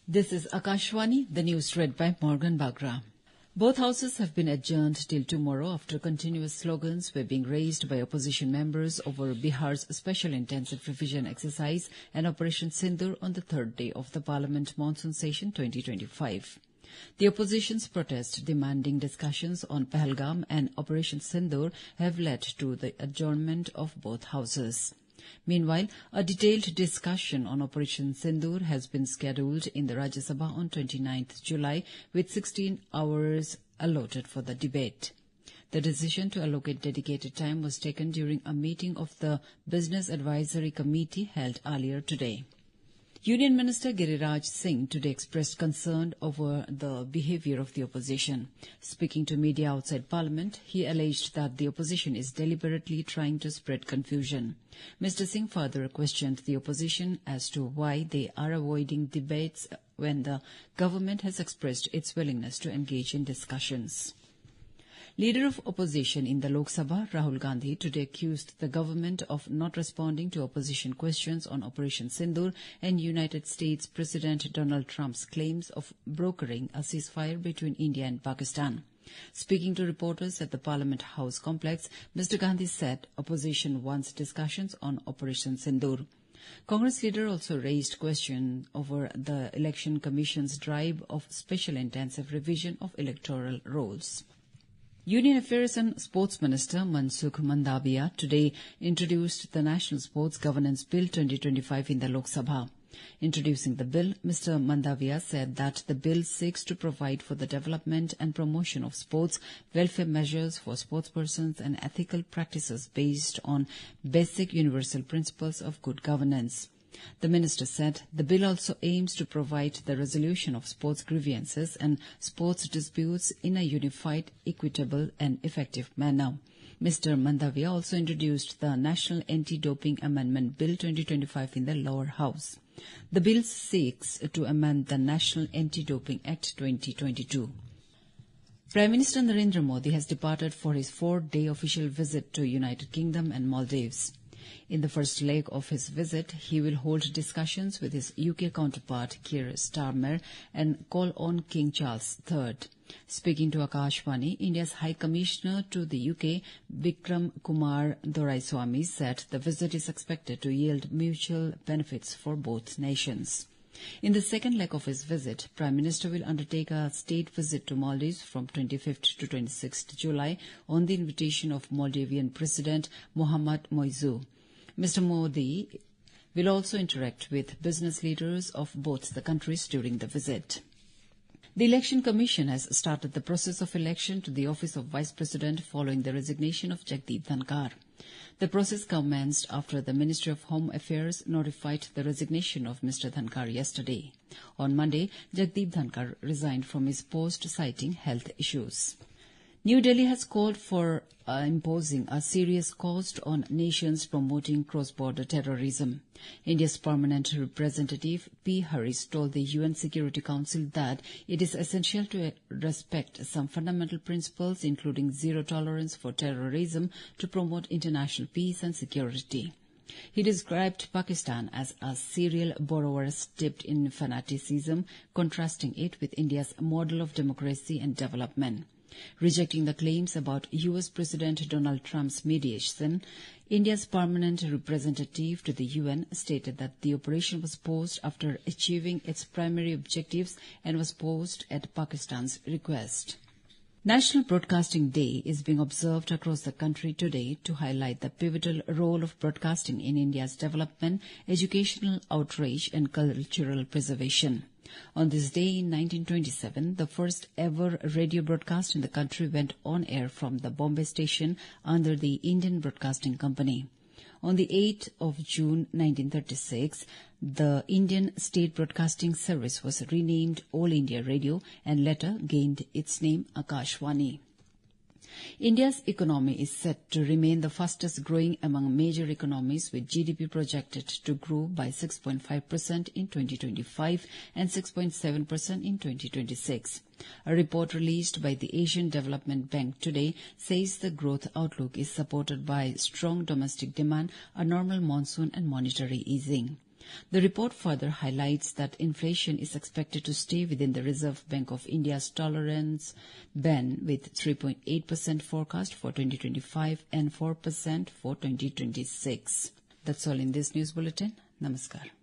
This is Akashwani, the news read by Morgan Bagra. Both houses have been adjourned till tomorrow after continuous slogans were being raised by opposition members over Bihar's special intensive revision exercise and Operation Sindoor on the third day of the Parliament monsoon session 2025. The opposition's protest demanding discussions on Pahalgam and Operation Sindoor have led to the adjournment of both houses. Meanwhile, a detailed discussion on Operation Sindoor has been scheduled in the Rajya Sabha on 29th July, with 16 hours allotted for the debate. The decision to allocate dedicated time was taken during a meeting of the Business Advisory Committee held earlier today. Union Minister Giriraj Singh today expressed concern over the behaviour of the opposition. Speaking to media outside Parliament, he alleged that the opposition is deliberately trying to spread confusion. Mr. Singh further questioned the opposition as to why they are avoiding debates when the government has expressed its willingness to engage in discussions. Leader of opposition in the Lok Sabha, Rahul Gandhi, today accused the government of not responding to opposition questions on Operation Sindoor and United States President Donald Trump's claims of brokering a ceasefire between India and Pakistan. Speaking to reporters at the Parliament House complex, Mr. Gandhi said opposition wants discussions on Operation Sindoor. Congress leader also raised question over the Election Commission's drive of special intensive revision of electoral rolls. Union Affairs and Sports Minister Mansukh Mandaviya today introduced the National Sports Governance Bill 2025 in the Lok Sabha. Introducing the bill, Mr. Mandaviya said that the bill seeks to provide for the development and promotion of sports, welfare measures for sportspersons and ethical practices based on basic universal principles of good governance. The minister said the bill also aims to provide the resolution of sports grievances and sports disputes in a unified, equitable and effective manner. Mr. Mandaviya also introduced the National Anti-Doping Amendment Bill 2025 in the lower house. The bill seeks to amend the National Anti-Doping Act 2022. Prime Minister Narendra Modi has departed for his 4-day official visit to United Kingdom and Maldives. In the first leg of his visit, he will hold discussions with his UK counterpart Keir Starmer and call on King Charles III. Speaking to Akashwani, India's High Commissioner to the UK, Bikram Kumar Doraiswamy, said the visit is expected to yield mutual benefits for both nations. In the second leg of his visit, Prime Minister will undertake a state visit to Maldives from 25th to 26th July on the invitation of Maldivian President Mohamed Moizu. Mr. Modi will also interact with business leaders of both the countries during the visit. The Election Commission has started the process of election to the office of Vice President following the resignation of Jagdeep Dhankar. The process commenced after the Ministry of Home Affairs notified the resignation of Mr. Dhankar yesterday. On Monday, Jagdeep Dhankar resigned from his post citing health issues. New Delhi has called for imposing a serious cost on nations promoting cross-border terrorism. India's permanent representative P. Harris told the UN Security Council that it is essential to respect some fundamental principles, including zero tolerance for terrorism, to promote international peace and security. He described Pakistan as a serial borrower steeped in fanaticism, contrasting it with India's model of democracy and development. Rejecting the claims about U.S. President Donald Trump's mediation, India's permanent representative to the UN stated that the operation was paused after achieving its primary objectives and was paused at Pakistan's request. National Broadcasting Day is being observed across the country today to highlight the pivotal role of broadcasting in India's development, educational outreach and cultural preservation. On this day in 1927, the first ever radio broadcast in the country went on air from the Bombay station under the Indian Broadcasting Company. On the 8th of June 1936, the Indian State Broadcasting Service was renamed All India Radio and later gained its name Akashwani. India's economy is set to remain the fastest growing among major economies, with GDP projected to grow by 6.5% in 2025 and 6.7% in 2026. A report released by the Asian Development Bank today says the growth outlook is supported by strong domestic demand, a normal monsoon and monetary easing. The report further highlights that inflation is expected to stay within the Reserve Bank of India's tolerance band with 3.8% forecast for 2025 and 4% for 2026. That's all in this news bulletin. Namaskar.